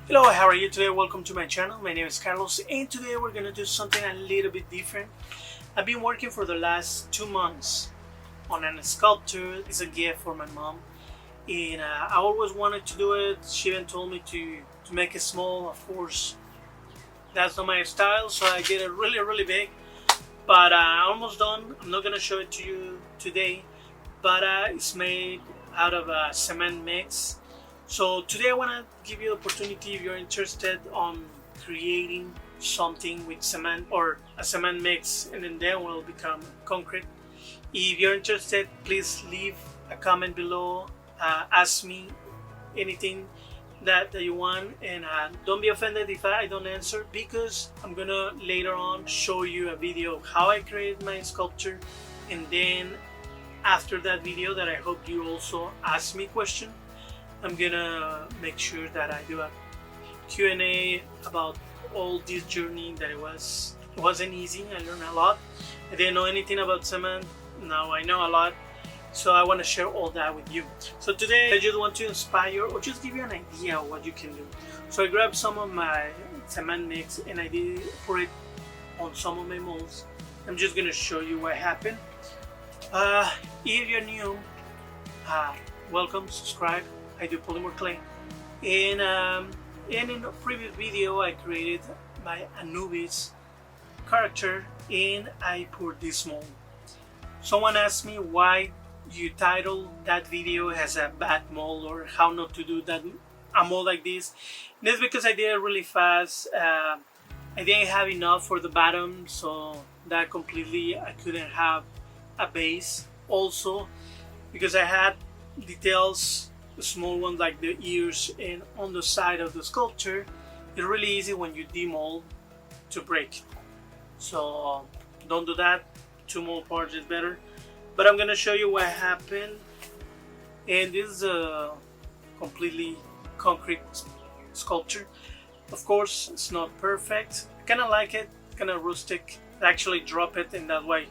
Hello, how are you today? Welcome to my channel. My name is Carlos, and today we're gonna do something a little bit different. I've been working for the last 2 months on a sculpture. It's a gift for my mom, and I always wanted to do it. She even told me to make it small. Of course, that's not my style, so I did it really big. But almost done. I'm not gonna show it to you today, but it's made out of a cement mix. So today I want to give you the opportunity, if you're interested on creating something with cement or a cement mix, and then will become concrete. If you're interested, please leave a comment below. Ask me anything that you want, and don't be offended if I don't answer, because I'm gonna later on show you a video of how I created my sculpture, and then after that video that I hope you also ask me question, I'm gonna make sure that I do a Q&A about all this journey that it wasn't easy. I learned a lot. I didn't know anything about cement. Now I know a lot. So I want to share all that with you. So today I just want to inspire or just give you an idea of what you can do. So I grabbed some of my cement mix and I did put it on some of my molds. I'm just gonna show you what happened. If you're new, welcome, subscribe. I do polymer clay, and in a previous video I created my Anubis character and I poured this mold. Someone asked me why you titled that video as a bad mold, or how not to do that a mold like this. And it's because I did it really fast. I didn't have enough for the bottom, so that completely I couldn't have a base. Also because I had details, small ones like the ears and on the side of the sculpture, it's really easy when you demold to break. So don't do that. 2 mold parts is better. But I'm gonna show you what happened. And this is a completely concrete sculpture. Of course, it's not perfect. I kinda like it, kinda rustic. I actually drop it, and that way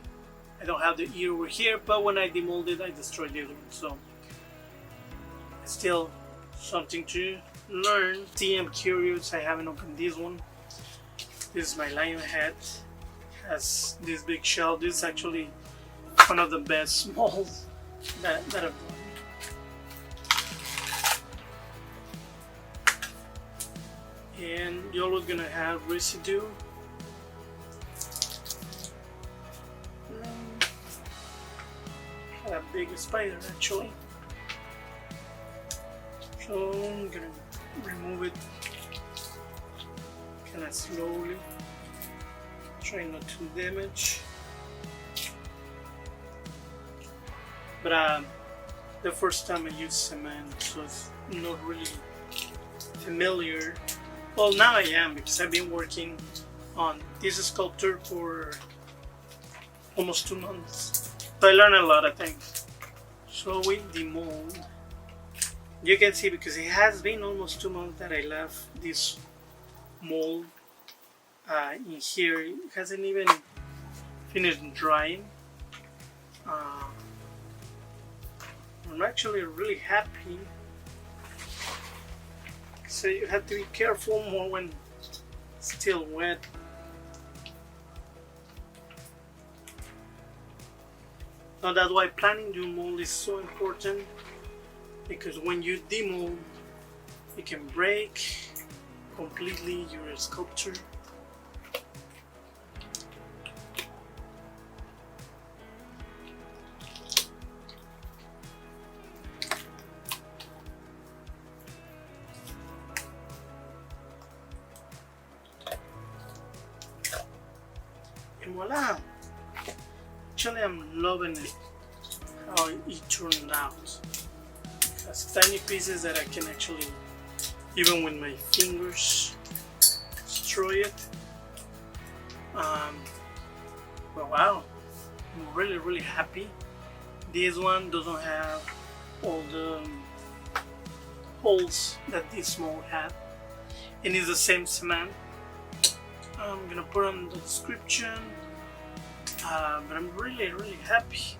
I don't have the ear over here. But when I demolded, I destroyed the other one. So still something to learn. See, I'm curious. I haven't opened this one. This is my lion head. Has this big shell. This is actually one of the best molds that I've done. And you're always gonna have residue. A big spider actually. So I'm gonna remove it kind of slowly, try not to damage. But the first time I used cement, so it's not really familiar. Well, now I am, because I've been working on this sculpture for almost 2 months. So I learned a lot of things. So with the mold, you can see, because it has been almost 2 months that I left this mold in here. It hasn't even finished drying. I'm actually really happy. So you have to be careful more when it's still wet. Now that's why planning your mold is so important, because when you demold, it can break completely your sculpture. And voila! Actually, I'm loving it, how it turned out. It has tiny pieces that I can actually, even with my fingers, destroy it. But wow, I'm really happy. This one doesn't have all the holes that this mold had, and it's the same cement. I'm gonna put on the description, but I'm really happy.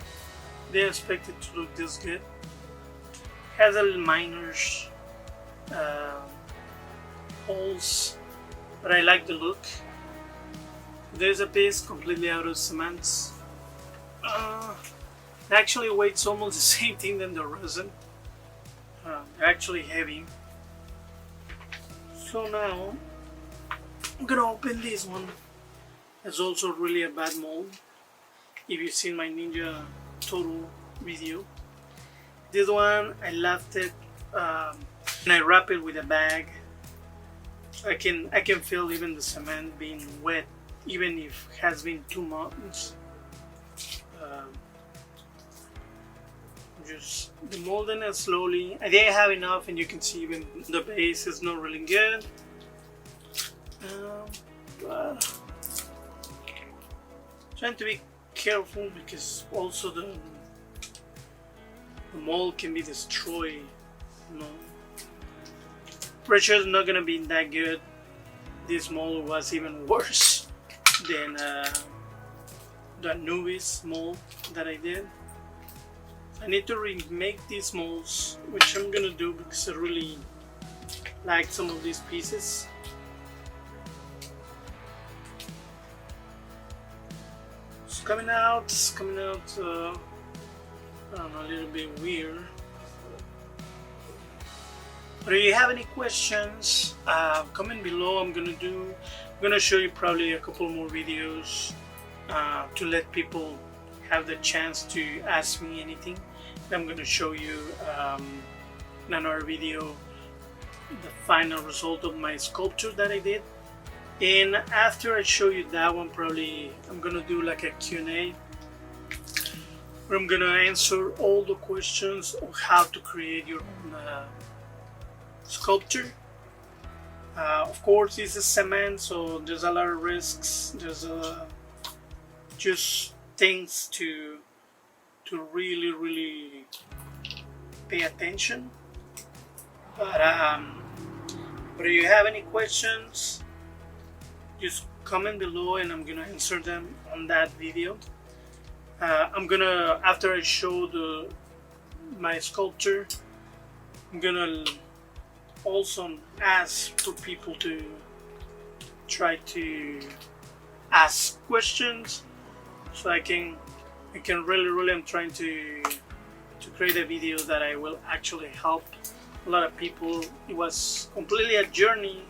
They expect it to look this good. Has a little minor holes, but I like the look. There's a piece completely out of cement. It actually weighs almost the same thing than the resin. They're actually heavy. So now I'm gonna open this one. It's also really a bad mold. If you've seen my Ninja Total video, this one I left it and I wrap it with a bag. I can feel even the cement being wet, even if it has been 2 months. Just demolding it slowly. I didn't have enough, and you can see even the base is not really good. But trying to be careful because also the mold can be destroyed. Pressure is not gonna be that good. This mold was even worse than the Anubis mold that I did. I need to remake these molds, which I'm gonna do because I really like some of these pieces. It's coming out, I don't know, a little bit weird. But if you have any questions, comment below. I'm gonna show you probably a couple more videos to let people have the chance to ask me anything. I'm going to show you in another video the final result of my sculpture that I did. And after I show you that one, probably I'm going to do like a Q&A where I'm going to answer all the questions of how to create your own sculpture. Of course, this is cement, so there's a lot of risks. There's just things to really pay attention. But if you have any questions, just comment below and I'm gonna answer them on that video. I'm gonna, after I show my sculpture, I'm gonna also ask for people to try to ask questions. So I can really, I'm trying to create a video that I will actually help a lot of people. It was completely a journey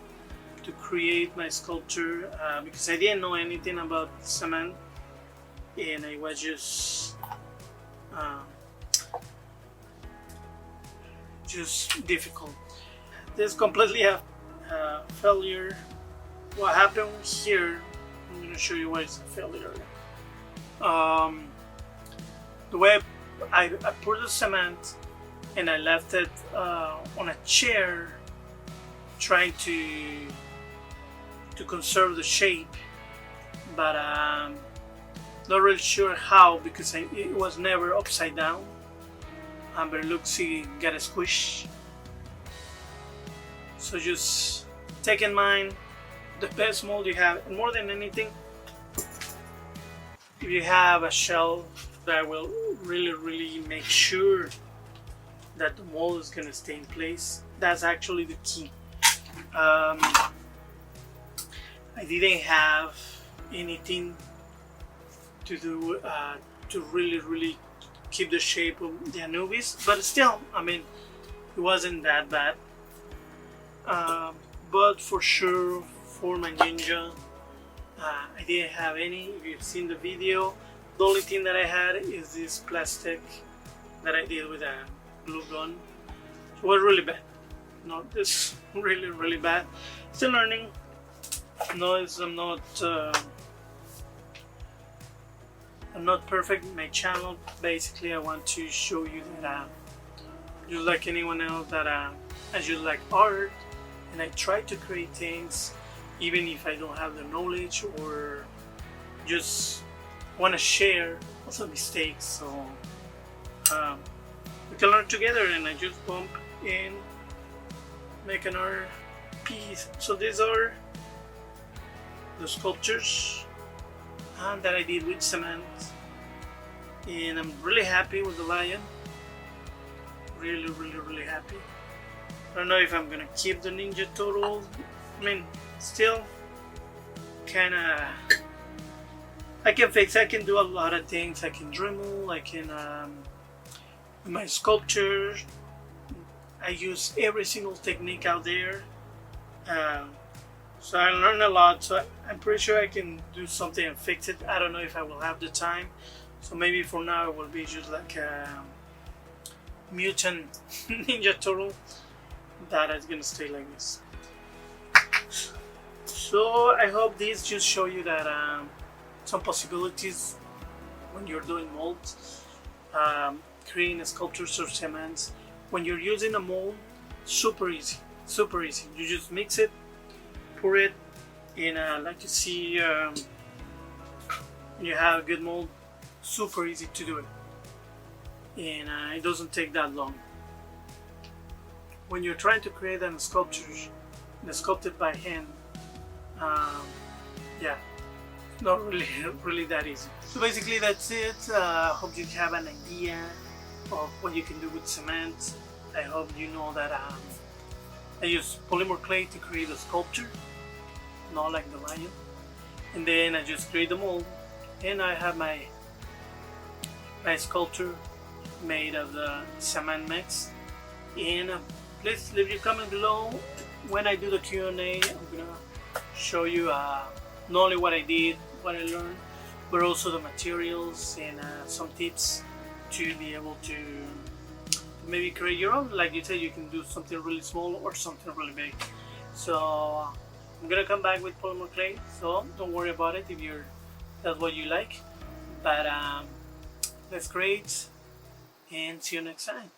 to create my sculpture because I didn't know anything about cement, and it was just difficult. This is completely a failure. What happened here, I'm going to show you why it's a failure. The way I poured the cement and I left it on a chair, trying to conserve the shape, but not really sure how because it was never upside down. But it looks it got a squish. So just take in mind the best mold you have, and more than anything, if you have a shell that will really make sure that the mold is going to stay in place, that's actually the key. I didn't have anything to do to really keep the shape of the Anubis, but still, I mean, it wasn't that bad. But for sure, for my Ninja, I didn't have any. If you've seen the video, the only thing that I had is this plastic that I did with a glue gun. So it was really bad. No, this really bad. Still learning. No, I'm not perfect in my channel. Basically, I want to show you that just like anyone else, that I just like art, and I try to create things even if I don't have the knowledge, or just want to share also mistakes, so we can learn together. And I just bump in, make another piece. So these are the sculptures that I did with cement, and I'm really happy with the lion. Really happy. I don't know if I'm gonna keep the Ninja Turtle I mean, still kind of, I can fix, I can do a lot of things. I can Dremel, I can, in my sculpture, I use every single technique out there. So I learned a lot, so I'm pretty sure I can do something and fix it. I don't know if I will have the time, so maybe for now it will be just like a mutant ninja turtle that is gonna stay like this. So I hope this just show you that some possibilities when you're doing molds, creating sculptures or cements. When you're using a mold, super easy, super easy. You just mix it, pour it in, like you see, you have a good mold, super easy to do it, and it doesn't take that long. When you're trying to create a sculpture, sculpted by hand, yeah, not really that easy. So basically that's it. Hope you have an idea of what you can do with cement. I hope you know that I use polymer clay to create a sculpture, not like the lion, and then I just create the mold, and I have my sculpture made of the cement mix. And please leave your comment below. When I do the Q&A, I'm gonna show you not only what I did, what I learned, but also the materials and some tips to be able to maybe create your own. Like you said, you can do something really small or something really big. So I'm gonna come back with polymer clay, so don't worry about it if that's what you like. But let's create and see you next time.